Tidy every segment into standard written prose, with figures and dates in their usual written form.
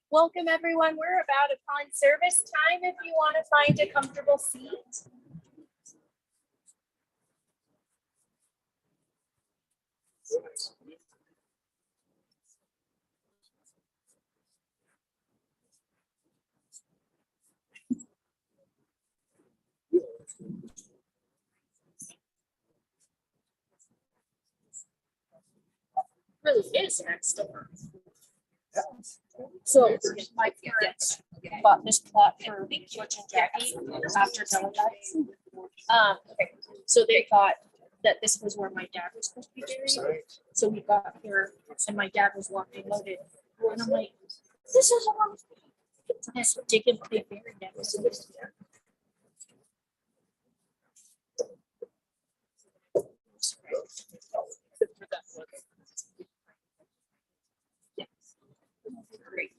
Welcome everyone. We're about upon service time if you want to find a comfortable seat. Really is next door. So my parents bought this plot for George and Jackie after televised. Okay. So they thought that this was where my dad was supposed to be buried. So we got here and my dad was walking loaded. And I'm like, this is a long this digging they buried that was here. Great.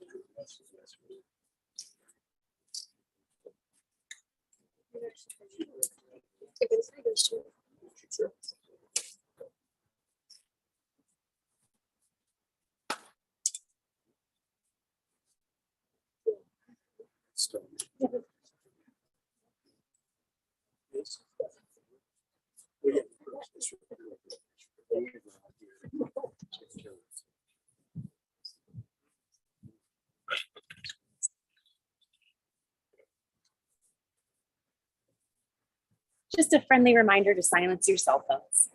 Just a friendly reminder to silence your cell phones.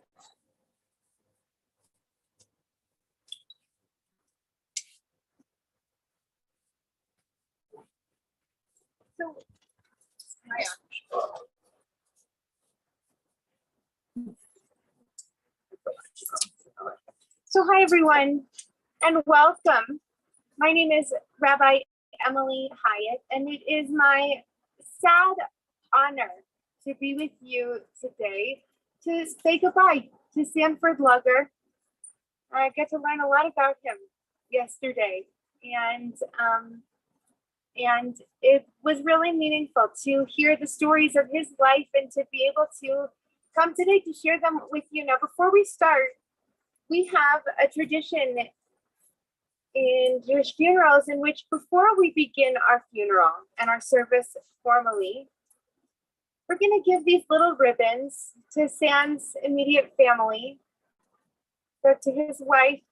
So hi everyone, and welcome. My name is Rabbi Emily Hyatt, and it is my sad honor to be with you today to say goodbye to Sanford Lugger. I got to learn a lot about him yesterday, and it was really meaningful to hear the stories of his life and to be able to come today to share them with you. Now, before we start, we have a tradition in Jewish funerals in which before we begin our funeral and our service formally, we're going to give these little ribbons to Sam's immediate family, so to his wife,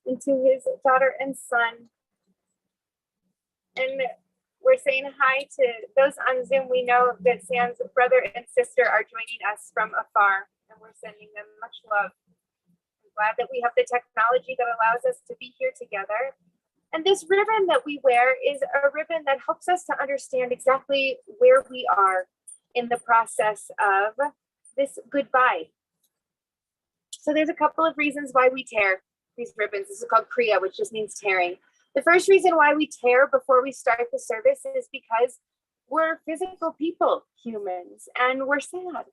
and to his daughter and son. And we're saying hi to those on Zoom. We know that Sam's brother and sister are joining us from afar, and we're sending them much love. I'm glad that we have the technology that allows us to be here together. And this ribbon that we wear is a ribbon that helps us to understand exactly where we are in the process of this goodbye. So there's a couple of reasons why we tear these ribbons. This is called Kriya, which just means tearing. The first reason why we tear before we start the service is because we're physical people, humans, and we're sad.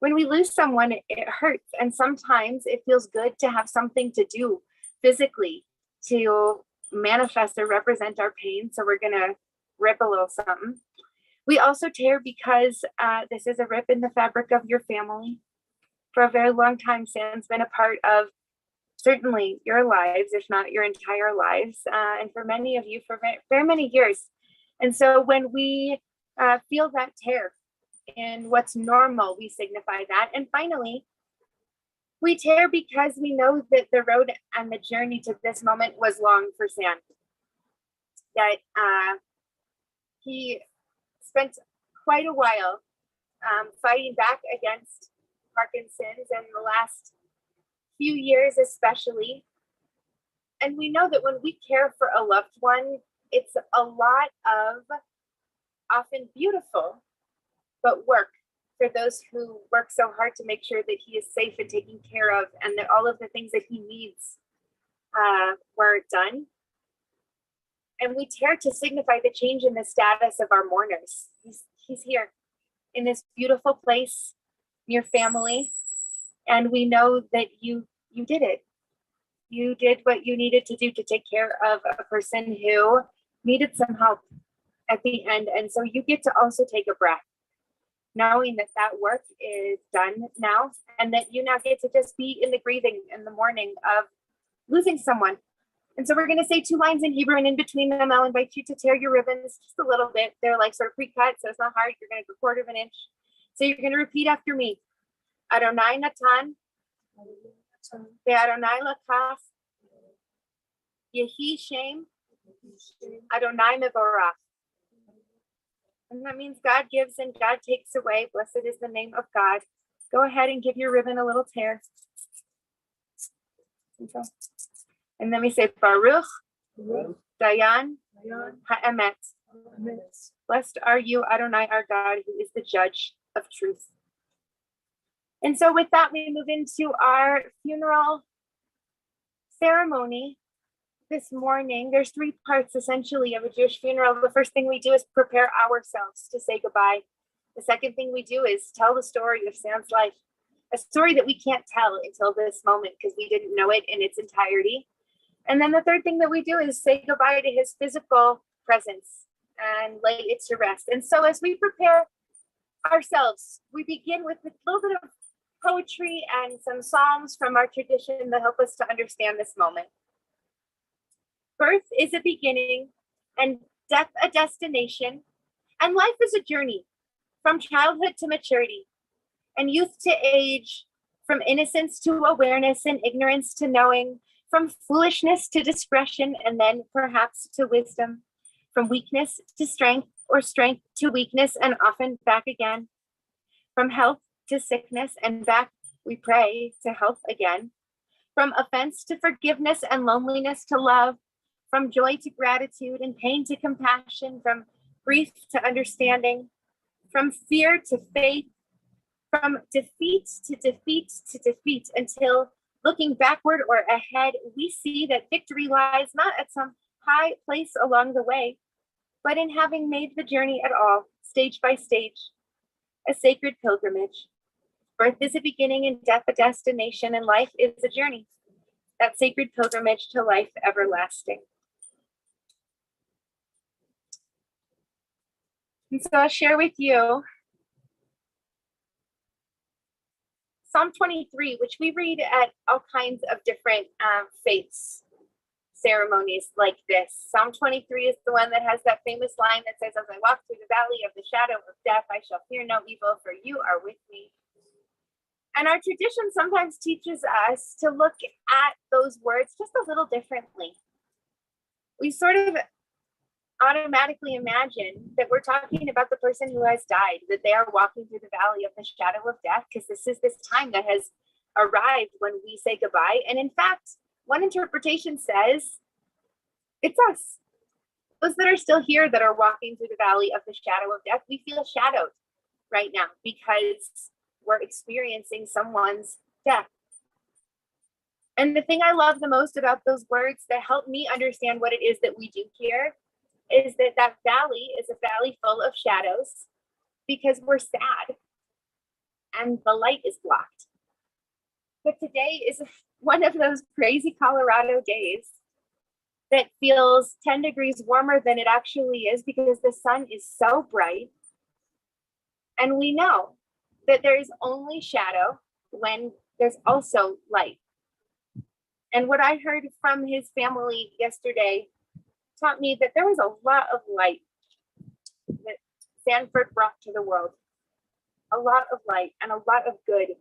When we lose someone, it hurts. And sometimes it feels good to have something to do physically to manifest or represent our pain. So we're gonna rip a little something. We also tear because this is a rip in the fabric of your family. For a very long time, Sam's been a part of certainly your lives, if not your entire lives, and for many of you for very many years. And so when we feel that tear in what's normal, we signify that. And finally, we tear because we know that the road and the journey to this moment was long for Sam. That he spent quite a while fighting back against Parkinson's in the last few years especially. And we know that when we care for a loved one, it's a lot of often beautiful, but work for those who work so hard to make sure that he is safe and taken care of, and that all of the things that he needs were done. And we tear to signify the change in the status of our mourners. He's here in this beautiful place, your family, and we know that you did it. You did what you needed to do to take care of a person who needed some help at the end. And so you get to also take a breath, knowing that that work is done now, and that you now get to just be in the grieving and the mourning of losing someone. And so we're going to say 2 lines in Hebrew, and in between them, I'll invite you to tear your ribbons just a little bit. They're like sort of pre-cut, so it's not hard. You're going to go 1/4 inch. So you're going to repeat after me. Adonai Natan, Adonai Lakas, Yehi Shem, Adonai Mevorach. And that means God gives and God takes away. Blessed is the name of God. Go ahead and give your ribbon a little tear. And then we say Baruch, Dayan, Ha'emet. Blessed are you, Adonai, our God, who is the judge of truth. And so with that, we move into our funeral ceremony this morning. There's 3 parts essentially of a Jewish funeral. The first thing we do is prepare ourselves to say goodbye. The second thing we do is tell the story of Sam's life, a story that we can't tell until this moment because we didn't know it in its entirety. And then the third thing that we do is say goodbye to his physical presence and lay it to rest. And so as we prepare ourselves, we begin with a little bit of poetry and some psalms from our tradition that help us to understand this moment. Birth is a beginning and death a destination, and life is a journey from childhood to maturity and youth to age, from innocence to awareness and ignorance to knowing, from foolishness to discretion and then perhaps to wisdom, from weakness to strength or strength to weakness and often back again, from health to sickness and back, we pray, to health again, from offense to forgiveness and loneliness to love, from joy to gratitude and pain to compassion, from grief to understanding, from fear to faith, from defeat to defeat to defeat, until looking backward or ahead, we see that victory lies not at some high place along the way, but in having made the journey at all, stage by stage, a sacred pilgrimage. Birth is a beginning and death a destination, and life is a journey, that sacred pilgrimage to life everlasting. And so I'll share with you Psalm 23, which we read at all kinds of different faiths ceremonies like this. Psalm 23 is the one that has that famous line that says, "As I walk through the valley of the shadow of death, I shall fear no evil, for you are with me." And our tradition sometimes teaches us to look at those words just a little differently. We sort of automatically imagine that we're talking about the person who has died, that they are walking through the valley of the shadow of death, because this is this time that has arrived when we say goodbye. And in fact, one interpretation says it's us, those that are still here that are walking through the valley of the shadow of death. We feel shadowed right now because we're experiencing someone's death. And the thing I love the most about those words that help me understand what it is that we do here is that that valley is a valley full of shadows because we're sad and the light is blocked. But today is one of those crazy Colorado days that feels 10 degrees warmer than it actually is because the sun is so bright. And we know that there is only shadow when there's also light. And what I heard from his family yesterday taught me that there was a lot of light that Sanford brought to the world, a lot of light and a lot of good.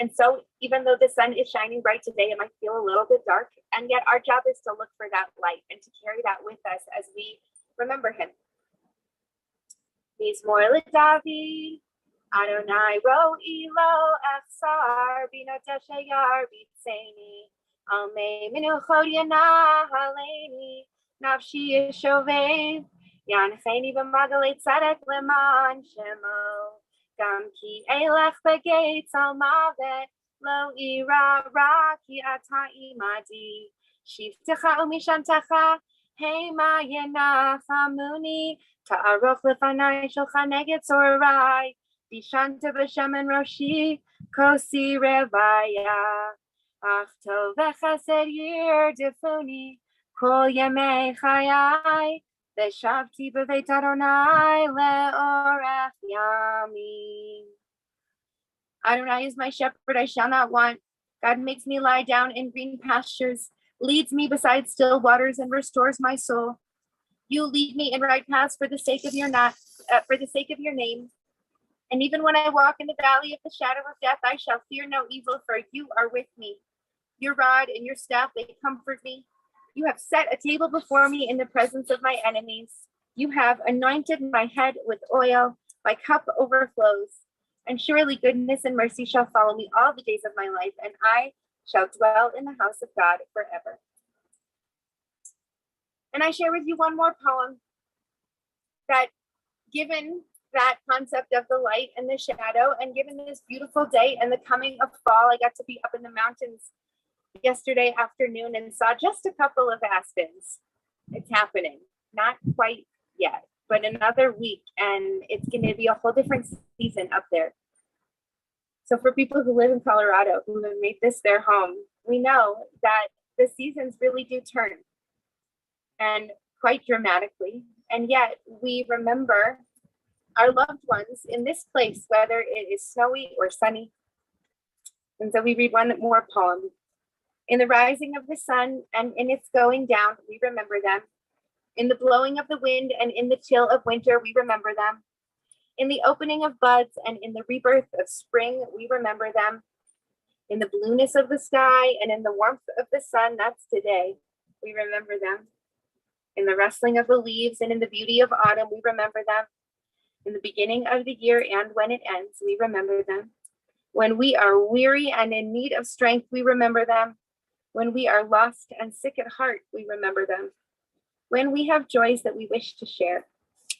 And so even though the sun is shining bright today, it might feel a little bit dark, and yet our job is to look for that light and to carry that with us as we remember him. Mizmor LeDavid, Adonai ro'i lo echsar, bino teshayar b'tzeini, almei minuchot yana haleini, nafshi yeshovev, yancheni b'magalei tzedek leman shemo, gam ki elech begates al mavet, lo ira ra ki ata imadi, shiftecha umishantecha, hema yenachamuni, ta'aroch lefanai shelcha neged zorai, bishanta b'shem en roshi, kosi revaya, ach tov v'chesed yirdefuni, kol yemei chayai, v'shavti b'veit Adonai le'orech yami. Adonai is my shepherd, I shall not want. God makes me lie down in green pastures, leads me beside still waters, and restores my soul. You lead me in right paths for the sake of your name. And even when I walk in the valley of the shadow of death, I shall fear no evil, for you are with me. Your rod and your staff, they comfort me. You have set a table before me in the presence of my enemies. You have anointed my head with oil. My cup overflows. And surely goodness and mercy shall follow me all the days of my life, and I shall dwell in the house of God forever. And I share with you one more poem that, given that concept of the light and the shadow, and given this beautiful day and the coming of fall, I got to be up in the mountains yesterday afternoon and saw just a couple of aspens. It's happening, not quite yet, but another week, and it's going to be a whole different season up there. So for people who live in Colorado, who have made this their home, we know that the seasons really do turn, and quite dramatically. And yet we remember our loved ones in this place, whether it is snowy or sunny. And so we read one more poem. In the rising of the sun and in its going down, we remember them. In the blowing of the wind and in the chill of winter, we remember them. In the opening of buds and in the rebirth of spring, we remember them. In the blueness of the sky and in the warmth of the sun, that's today, we remember them. In the rustling of the leaves and in the beauty of autumn, we remember them. In the beginning of the year and when it ends, we remember them. When we are weary and in need of strength, we remember them. When we are lost and sick at heart, we remember them. When we have joys that we wish to share,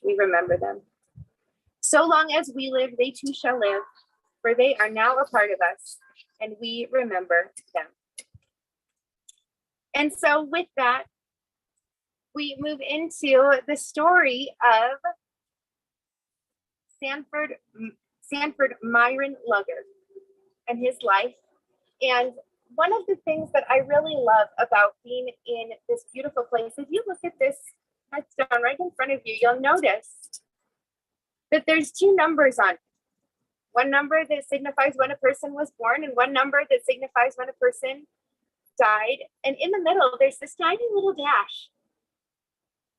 we remember them. So long as we live, they too shall live, for they are now a part of us, and we remember them. And so with that, we move into the story of Sanford Myron Lugger and his life. And one of the things that I really love about being in this beautiful place, if you look at this headstone right in front of you, you'll notice that there's two numbers on it. One number that signifies when a person was born and one number that signifies when a person died. And in the middle, there's this tiny little dash.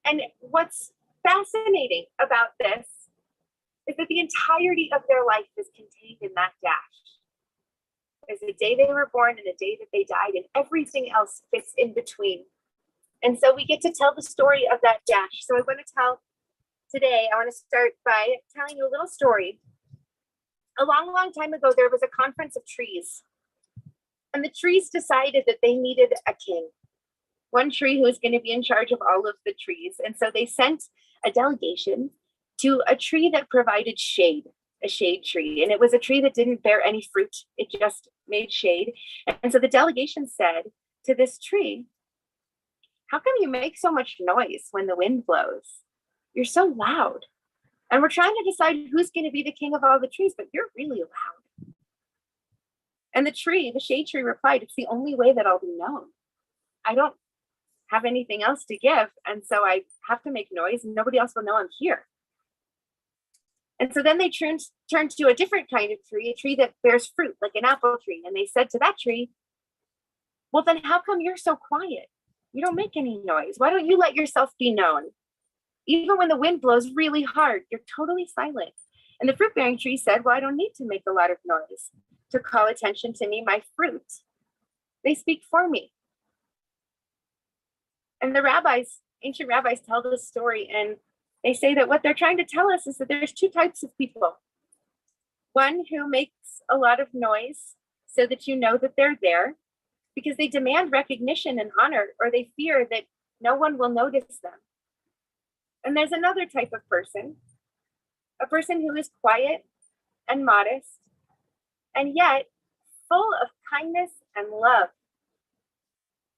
And what's fascinating about this is that the entirety of their life is contained in that dash. There's a day they were born and a day that they died, and everything else fits in between. And so we get to tell the story of that dash. So I want to start by telling you a little story. A long, long time ago, there was a conference of trees. And the trees decided that they needed a king. One tree who was going to be in charge of all of the trees. And so they sent a delegation to a tree that provided shade, a shade tree. And it was a tree that didn't bear any fruit. It just made shade. And so the delegation said to this tree, how come you make so much noise when the wind blows? You're so loud. And we're trying to decide who's going to be the king of all the trees, but you're really loud. And the shade tree replied, it's the only way that I'll be known. I don't have anything else to give. And so I have to make noise and nobody else will know I'm here. And so then they turned to a different kind of tree, a tree that bears fruit, like an apple tree. And they said to that tree, well, then how come you're so quiet? You don't make any noise. Why don't you let yourself be known? Even when the wind blows really hard, you're totally silent. And the fruit-bearing tree said, well, I don't need to make a lot of noise to call attention to me, my fruit. They speak for me. And the ancient rabbis tell this story, and they say that what they're trying to tell us is that there's two types of people. One who makes a lot of noise so that you know that they're there because they demand recognition and honor, or they fear that no one will notice them. And there's another type of person, a person who is quiet and modest, and yet full of kindness and love.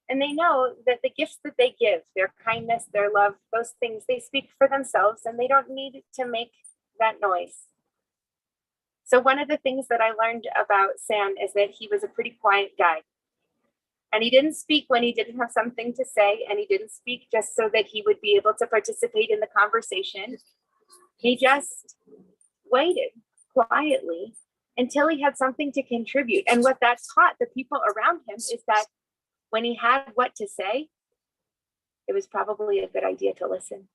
And they know that the gifts that they give, their kindness, their love, those things, they speak for themselves and they don't need to make that noise. So one of the things that I learned about Sam is that he was a pretty quiet guy. And he didn't speak when he didn't have something to say, and he didn't speak just so that he would be able to participate in the conversation. He just waited quietly until he had something to contribute. And what that taught the people around him is that when he had what to say, it was probably a good idea to listen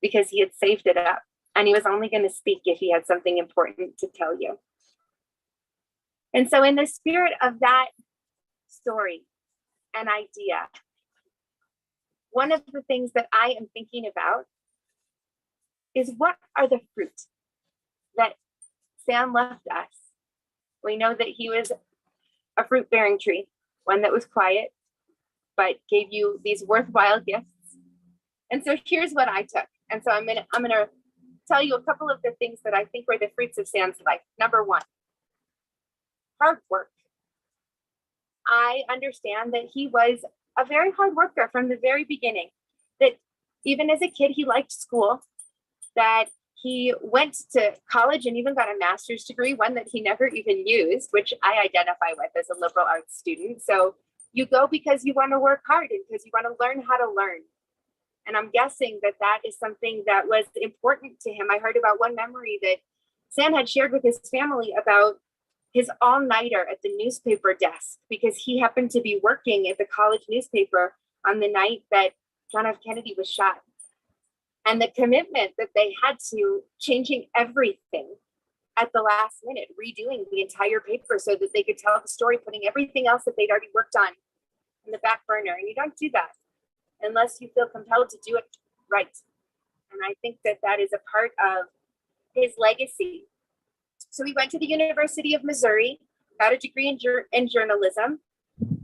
because he had saved it up and he was only going to speak if he had something important to tell you. And so in the spirit of that story and idea, one of the things that I am thinking about is what are the fruit that Sam left us? We know that he was a fruit-bearing tree, one that was quiet, but gave you these worthwhile gifts. And so here's what I took. And so I'm gonna tell you a couple of the things that I think were the fruits of Sam's life. Number one, hard work. I understand that he was a very hard worker from the very beginning, that even as a kid, he liked school, that he went to college and even got a master's degree, one that he never even used, which I identify with as a liberal arts student. So you go because you want to work hard and because you want to learn how to learn. And I'm guessing that that is something that was important to him. I heard about one memory that Sam had shared with his family about his all-nighter at the newspaper desk because he happened to be working at the college newspaper on the night that John F. Kennedy was shot. And the commitment that they had to changing everything at the last minute, redoing the entire paper so that they could tell the story, putting everything else that they'd already worked on in the back burner. And you don't do that unless you feel compelled to do it right. And I think that that is a part of his legacy. So he went to the University of Missouri, got a degree in journalism,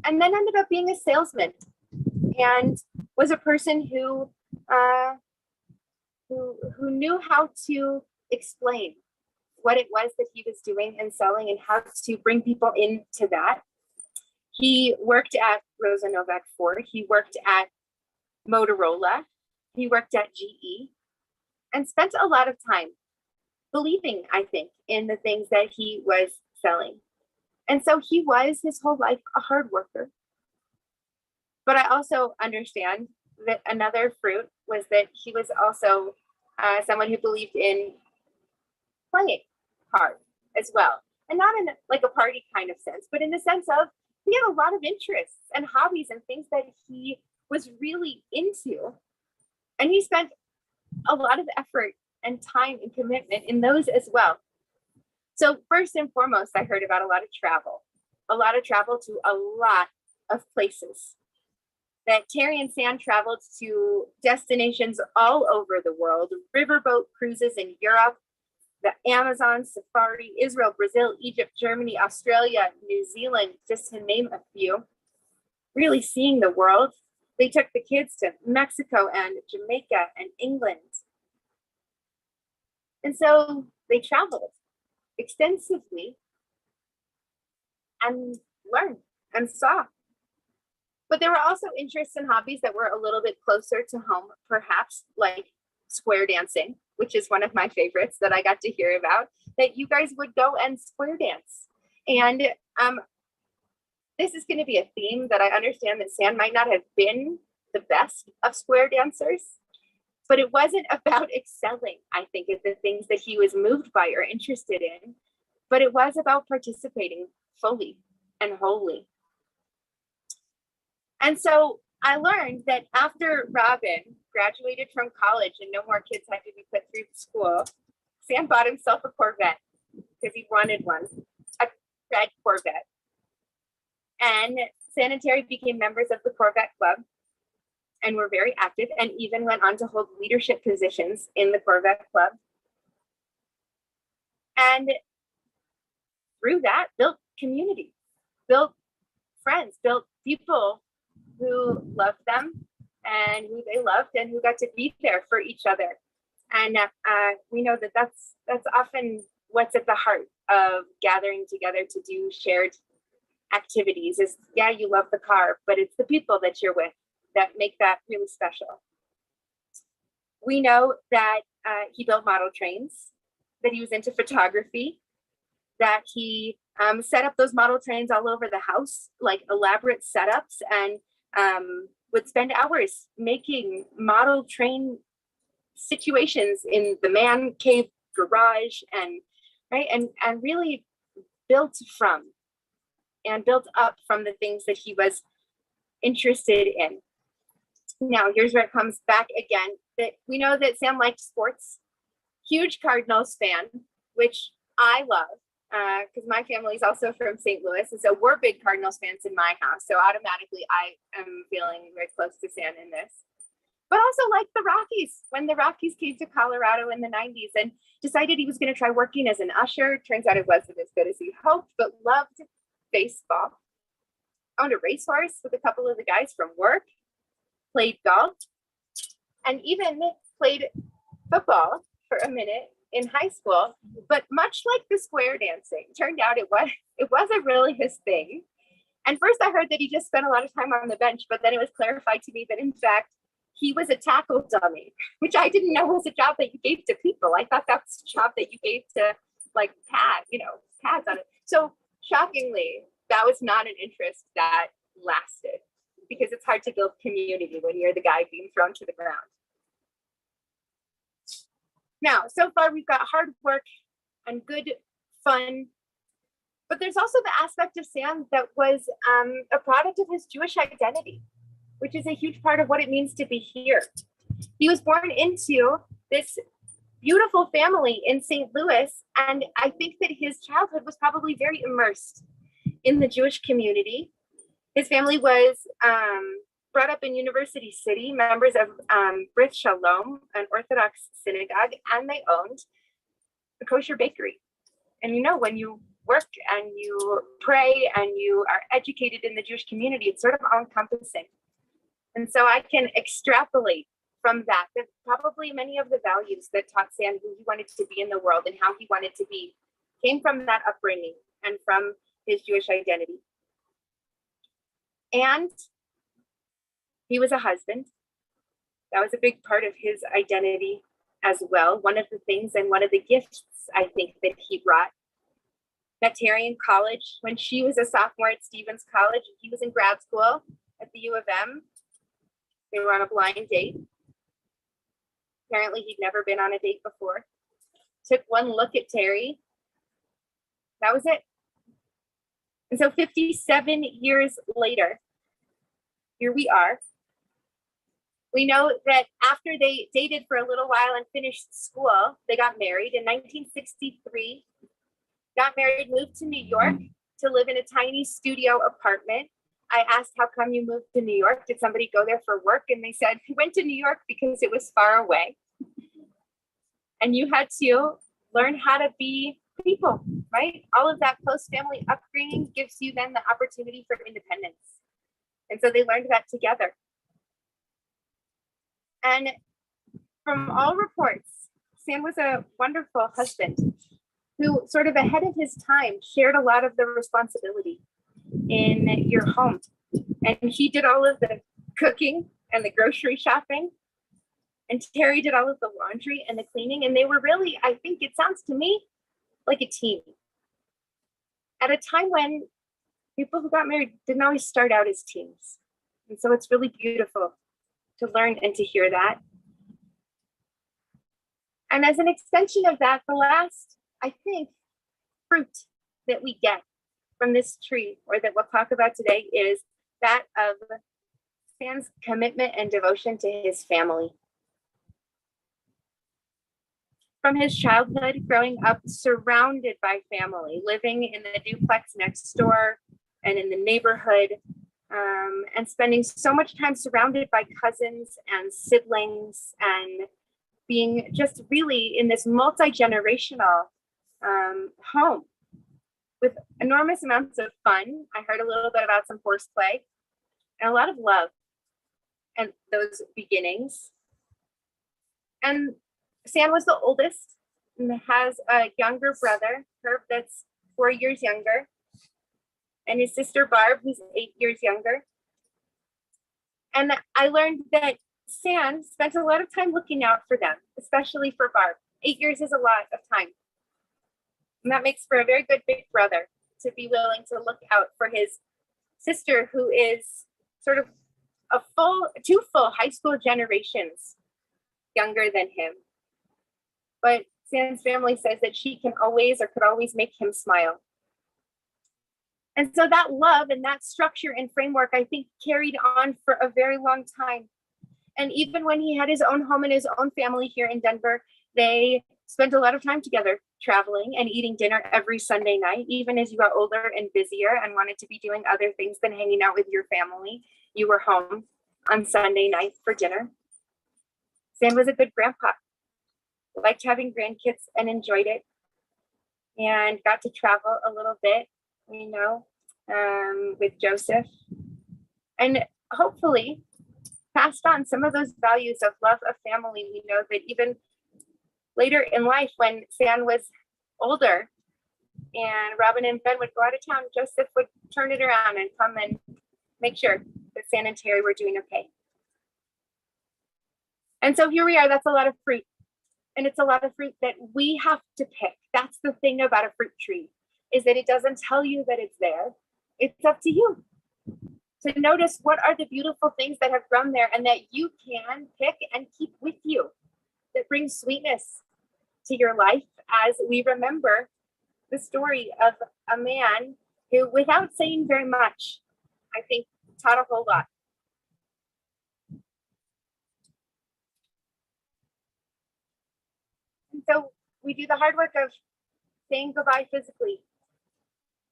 and then ended up being a salesman and was a person who who knew how to explain what it was that he was doing and selling and how to bring people into that. He worked at Rosa Novak Ford. He worked at Motorola. He worked at GE and spent a lot of time believing, I think, in the things that he was selling. And so he was his whole life a hard worker. But I also understand that another fruit was that he was also someone who believed in playing hard as well. And not in like a party kind of sense, but in the sense of he had a lot of interests and hobbies and things that he was really into. And he spent a lot of effort and time and commitment in those as well. So first and foremost, I heard about a lot of travel to a lot of places. That Terry and Sam traveled to destinations all over the world, riverboat cruises in Europe, the Amazon safari, Israel, Brazil, Egypt, Germany, Australia, New Zealand, just to name a few. Really seeing the world. They took the kids to Mexico and Jamaica and England. And so they traveled extensively and learned and saw. But there were also interests and hobbies that were a little bit closer to home, perhaps like square dancing, which is one of my favorites that I got to hear about, that you guys would go and square dance. And this is going to be a theme that I understand that Sam might not have been the best of square dancers, but it wasn't about excelling, I think, at the things that he was moved by or interested in, but it was about participating fully and wholly. And so I learned that after Robin graduated from college and no more kids had to be put through school, Sam bought himself a Corvette because he wanted one, a red Corvette. And San and Terry became members of the Corvette Club and were very active and even went on to hold leadership positions in the Corvette Club. And through that, built community, built friends, built people who loved them and who they loved and who got to be there for each other. And we know that that's often what's at the heart of gathering together to do shared activities is, yeah, you love the car, but it's the people that you're with that make that really special. We know that he built model trains, that he was into photography, that he set up those model trains all over the house, like elaborate setups, and would spend hours making model train situations in the man cave garage and really built up from the things that he was interested in. Now, here's where it comes back again, that we know that Sam liked sports, huge Cardinals fan, which I love. Because my family is also from St. Louis, and so we're big Cardinals fans in my house. So automatically, I am feeling very close to Sam in this. But also like the Rockies, when the Rockies came to Colorado in the 90s and decided he was going to try working as an usher. Turns out it wasn't as good as he hoped, but loved baseball. Owned a racehorse with a couple of the guys from work, played golf, and even played football for a minute in high school. But much like the square dancing, turned out it wasn't really his thing. And first I heard that he just spent a lot of time on the bench, but then it was clarified to me that in fact he was a tackle dummy, which I didn't know was a job that you gave to people. I thought that was a job that you gave to like pads on it. So shockingly, that was not an interest that lasted, because it's hard to build community when you're the guy being thrown to the ground. Now, so far we've got hard work and good fun, but there's also the aspect of Sam that was a product of his Jewish identity, which is a huge part of what it means to be here. He was born into this beautiful family in St. Louis, and I think that his childhood was probably very immersed in the Jewish community. His family was brought up in University City, members of Brit Shalom, an Orthodox synagogue, and they owned a kosher bakery. And when you work and you pray and you are educated in the Jewish community, it's sort of all-encompassing. And so I can extrapolate from that probably many of the values that taught Sam who he wanted to be in the world and how he wanted to be came from that upbringing and from his Jewish identity. And he was a husband. That was a big part of his identity as well. One of the things and one of the gifts I think that he brought. Met Terry in college when she was a sophomore at Stevens College. He was in grad school at the U of M. They were on a blind date. Apparently he'd never been on a date before. Took one look at Terry. That was it. And so 57 years later, here we are. We know that after they dated for a little while and finished school, they got married in 1963. Got married, moved to New York to live in a tiny studio apartment. I asked, how come you moved to New York? Did somebody go there for work? And they said, we went to New York because it was far away. And you had to learn how to be people, right? All of that close family upbringing gives you then the opportunity for independence. And so they learned that together. And from all reports, Sam was a wonderful husband who sort of ahead of his time shared a lot of the responsibility in your home. And he did all of the cooking and the grocery shopping. And Terry did all of the laundry and the cleaning. And they were really, I think it sounds to me like a team. At a time when people who got married didn't always start out as teams. And so it's really beautiful to learn and to hear that. And as an extension of that, the last, I think, fruit that we get from this tree, or that we'll talk about today, is that of Sam's commitment and devotion to his family. From his childhood, growing up surrounded by family, living in the duplex next door and in the neighborhood, and spending so much time surrounded by cousins and siblings, and being just really in this multi-generational home with enormous amounts of fun. I heard a little bit about some horseplay and a lot of love and those beginnings. And Sam was the oldest and has a younger brother, Herb, that's 4 years younger, and his sister Barb, who's 8 years younger. And I learned that Sam spent a lot of time looking out for them, especially for Barb. 8 years is a lot of time. And that makes for a very good big brother to be willing to look out for his sister, who is sort of two full high school generations younger than him. But Sam's family says that she can always or could always make him smile. And so that love and that structure and framework, I think, carried on for a very long time. And even when he had his own home and his own family here in Denver, they spent a lot of time together, traveling and eating dinner every Sunday night. Even as you got older and busier and wanted to be doing other things than hanging out with your family, you were home on Sunday night for dinner. Sam was a good grandpa, liked having grandkids and enjoyed it, and got to travel a little bit, with Joseph, and hopefully passed on some of those values of love of family. We know that even later in life, when Sam was older and Robin and Ben would go out of town, Joseph would turn it around and come and make sure that Sam and Terry were doing okay. And so here we are. That's a lot of fruit. And it's a lot of fruit that we have to pick. That's the thing about a fruit tree, is that it doesn't tell you that it's there. It's up to you to notice what are the beautiful things that have grown there and that you can pick and keep with you, that brings sweetness to your life, as we remember the story of a man who, without saying very much, I think taught a whole lot. And so we do the hard work of saying goodbye physically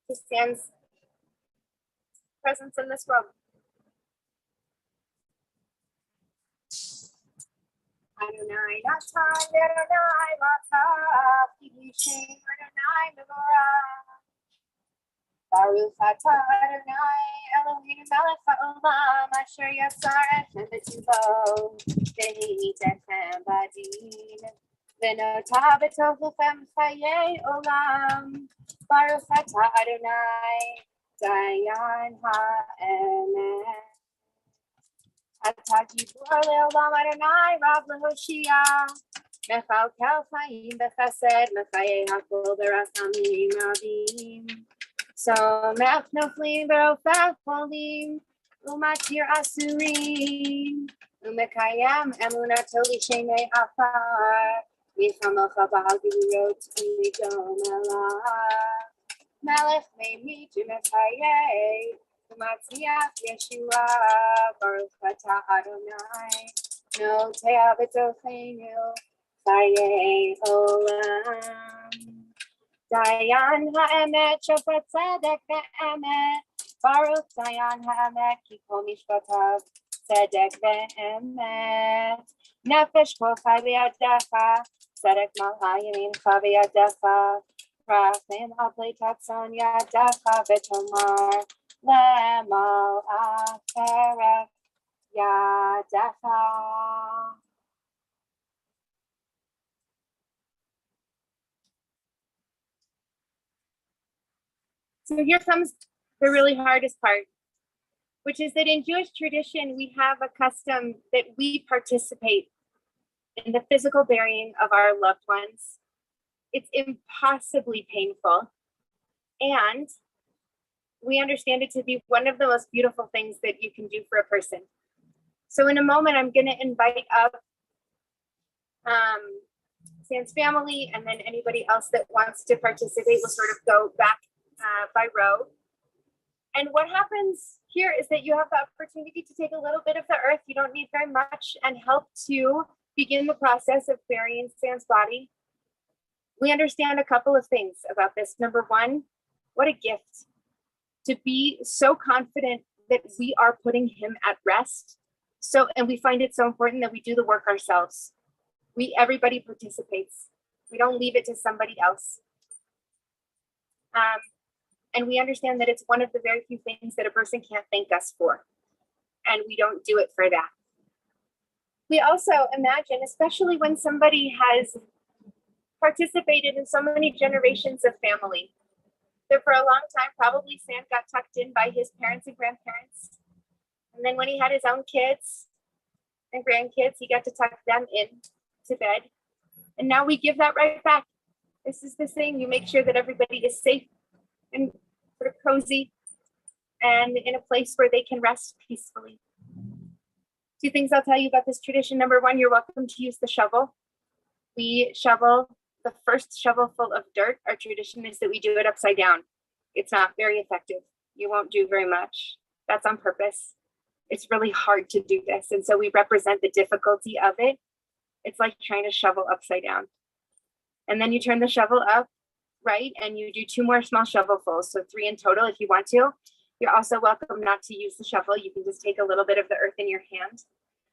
to Sam's presence in this world. Adonai Natan, Adonai Matah, Kidushin, Adonai Mevorah. Baruch atah Adonai Elohim melech ha'olam asher yasar echem b'tuvo v'hi techem badin v'notah b'tochechem chayei olam Baruch atah Adonai Dayan ha'emet Atah gibor le'olam Adonai Rav le'hoshia Mechal kel chayim b'chesed mechayei hakol b'rachamim rabim Somech noflim v'rofech cholim umatir asurim umekayem emunato l'shenei afar Michamocha ba'al gvurot u'midom elah Melech meimit u'mechayei u'matziach Yeshua Baruch atah Adonai noteah b'tocheinu chayei olam Dayan ha'emet shofet tzedek ve'emet Baruch Dayan ha'emet ki kol mishpatav tzedek ve'emet Nefesh kol chai b'yadecha tzedek malha yamincha b'yadecha Rachim ha'plei tatzon yadecha v'tomar le'mal acherech yadecha So here comes the really hardest part, which is that in Jewish tradition, we have a custom that we participate in the physical burying of our loved ones. It's impossibly painful. And we understand it to be one of the most beautiful things that you can do for a person. So in a moment, I'm going to invite up Sam's family, and then anybody else that wants to participate will sort of go back by row. And what happens here is that you have the opportunity to take a little bit of the earth, you don't need very much, and help to begin the process of burying Sam's body. We understand a couple of things about this. Number one, what a gift to be so confident that we are putting him at rest. And we find it so important that we do the work ourselves. Everybody participates. We don't leave it to somebody else. And we understand that it's one of the very few things that a person can't thank us for. And we don't do it for that. We also imagine, especially when somebody has participated in so many generations of family, that for a long time, probably Sam got tucked in by his parents and grandparents. And then when he had his own kids and grandkids, he got to tuck them in to bed. And now we give that right back. This is the same. You make sure that everybody is safe and sort of cozy and in a place where they can rest peacefully. Two things I'll tell you about this tradition. Number one, you're welcome to use the shovel. We shovel the first shovelful of dirt. Our tradition is that we do it upside down. It's not very effective. You won't do very much. That's on purpose. It's really hard to do this. And so we represent the difficulty of it. It's like trying to shovel upside down. And then you turn the shovel up, right? And you do 2 more small shovelfuls. So 3 in total if you want to. You're also welcome not to use the shovel. You can just take a little bit of the earth in your hand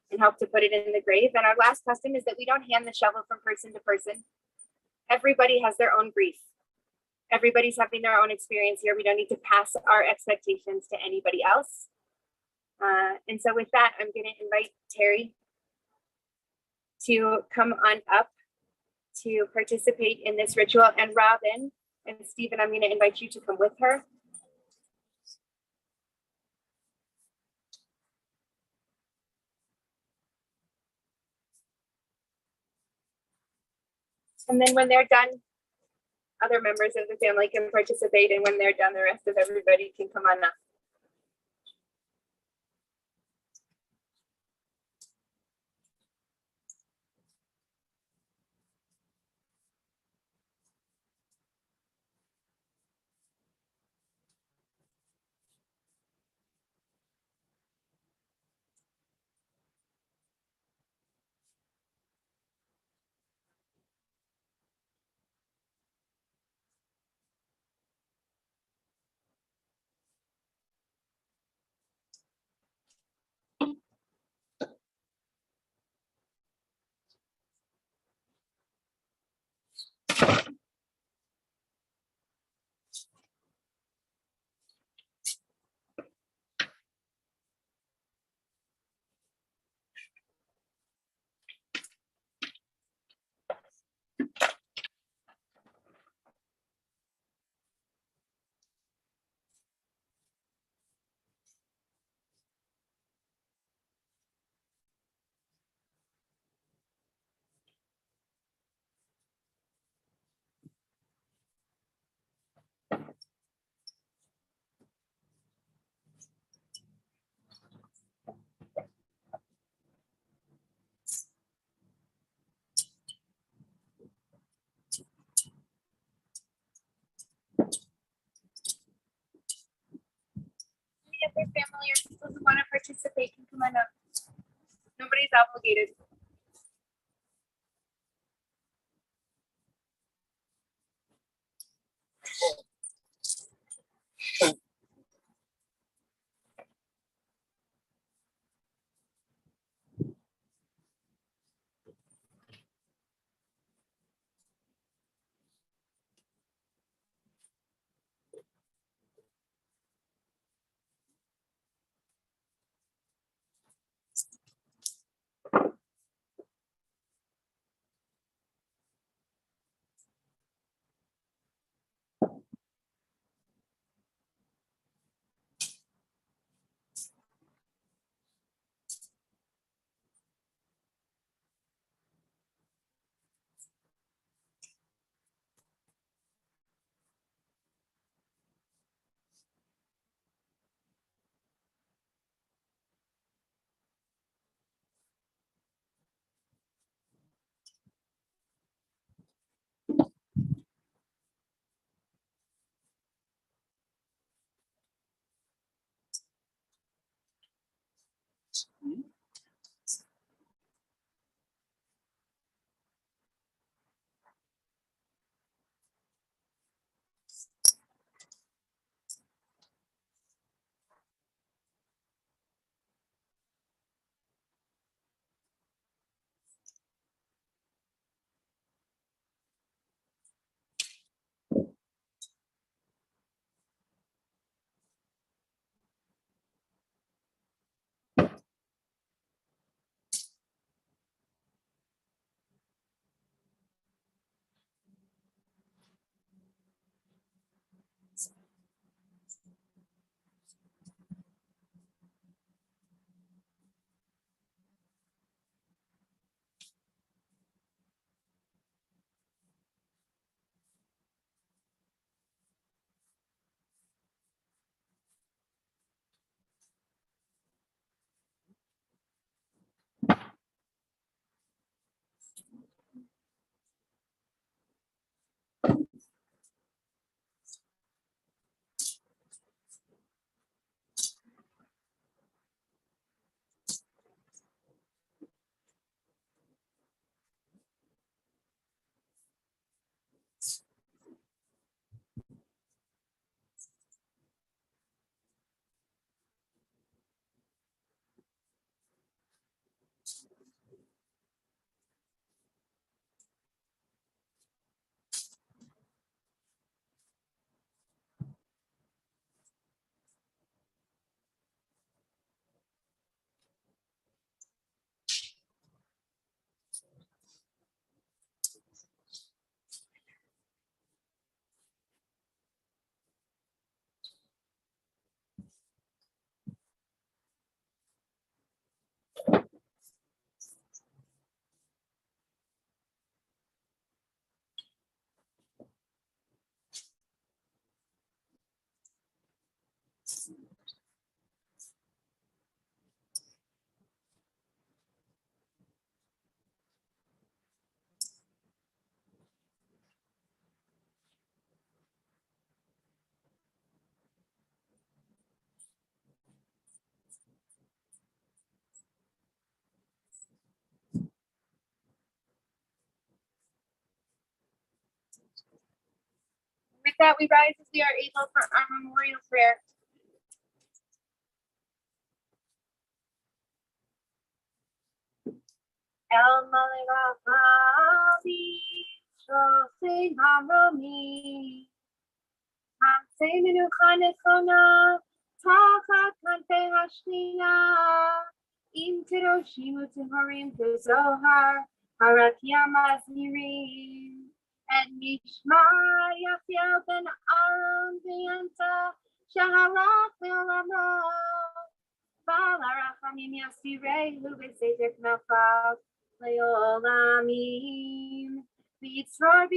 and help to put it in the grave. And our last custom is that we don't hand the shovel from person to person. Everybody has their own grief. Everybody's having their own experience here. We don't need to pass our expectations to anybody else. And so with that, I'm going to invite Terry to come on up to participate in this ritual. And Robin and Stephen, I'm going to invite you to come with her. And then when they're done, other members of the family can participate. And when they're done, the rest of everybody can come on up. if their family or people who want to participate can come on up. Nobody's obligated. With that, we rise as we are able for our memorial prayer. El Malevavadi, Shosei Haromi, Hansei Minuchanekona, Tachat Kanpe Hashtina, Im Tiroshimu Tihorim Zohar, Harakia Mazirim, and Mishma Yafiel ben Aaron Vianta, Shahalach Leolamo, Balarachamim Yasirei, Lubesetek Nafav, Leolamim, Bitzror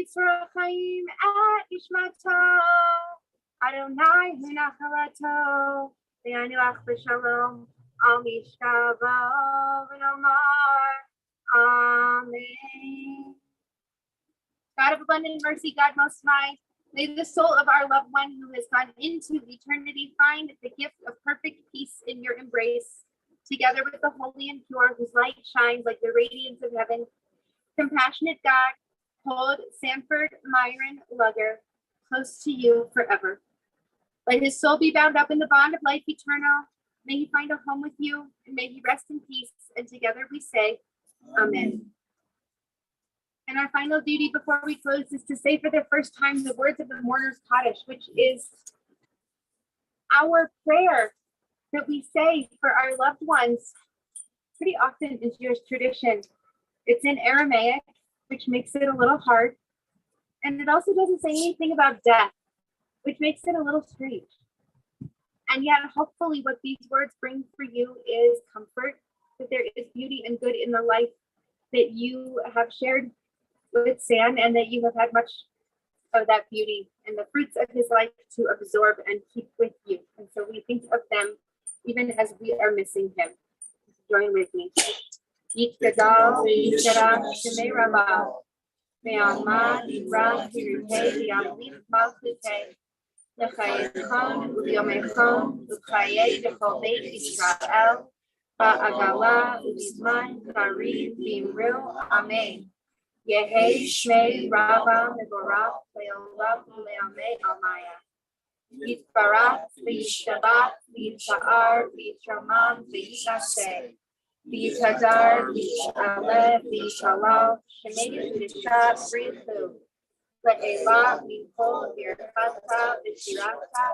Chaim at Ishmato, Adonai Hunachalato, Ve'anuach B'Shalom, Al Mishkavo, V'nomar, Amen. God of abundant mercy, God most high, May the soul of our loved one who has gone into eternity find the gift of perfect peace in your embrace, together with the holy and pure whose light shines like the radiance of heaven. Compassionate God, hold Sanford Lugger close to you forever. Let his soul be bound up in the bond of life eternal. May he find a home with you, and may he rest in peace. And together we say, Amen. And our final duty before we close is to say for the first time the words of the mourner's Kaddish, which is our prayer that we say for our loved ones pretty often in Jewish tradition. It's in Aramaic, which makes it a little hard. And it also doesn't say anything about death, which makes it a little strange. And yet, hopefully, what these words bring for you is comfort, that there is beauty and good in the life that you have shared with Sam, and that you have had much of that beauty and the fruits of his life to absorb and keep with you. And so we think of them even as we are missing him. Join with me. Yitkadal Yishara Shemei Rabal. Me'alma Dibra Kirute Yamlit Malkute. Lechayechon Uliomechon Uchaye Dechol Beit Yisrael. Ba'agala Ubizman Karim Bimru. Amen. Yehi Shmei Rabba Mevorach Le'olam Le'amei Almaya. Yitbarach V'yishabach V'yisha'ar V'yitramam V'yishaseh. V'yitadar V'yishaleh V'yishalal Shemei V'yishat V'yithu. Le'ela V'yikol V'yirchata V'shirata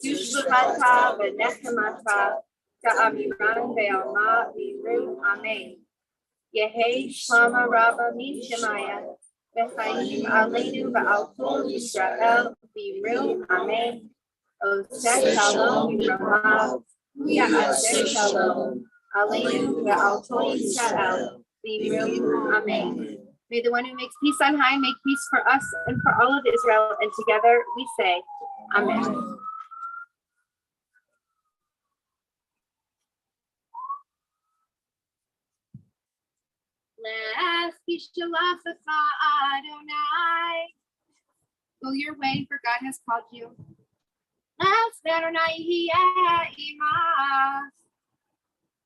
V'shvachata V'nechemata Ka'amiran Ve'alma V'yiru. Amen. Yehi Shlama Rabba Min Shemaya, V'chaim Aleinu V'al Kol Yisrael V'yiru. Amen. Oseh Shalom Yiramav, Ya'aseh Shalom, Aleinu V'al Kol Yisrael V'yiru. Amen. May the one who makes peace on high make peace for us and for all of Israel, and together we say, Amen. Adonai. Go your way, for God has called you.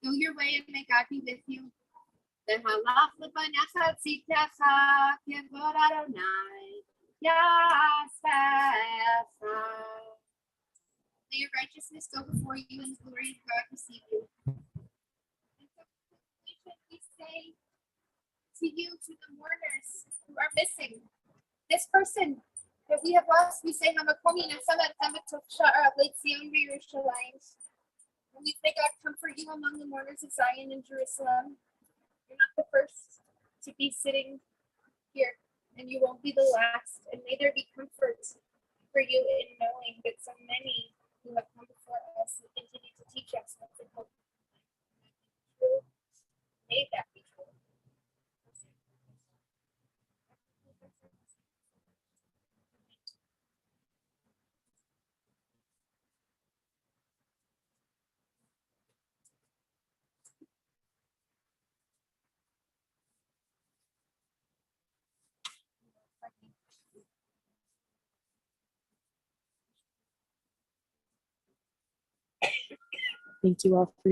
Go your way, and may God be with you. May your righteousness go before you, and the glory of God receive you. And so we say to you, to the mourners who are missing this person that we have lost, we say, Hamakomi Nasamat Hamatok Sha'ar Leitzion Yerushalayim. And we say, God, comfort you among the mourners of Zion and Jerusalem. You're not the first to be sitting here, and you won't be the last. And may there be comfort for you in knowing that so many who have come before us will continue to teach us what's in hope. May that be true. Thank you all for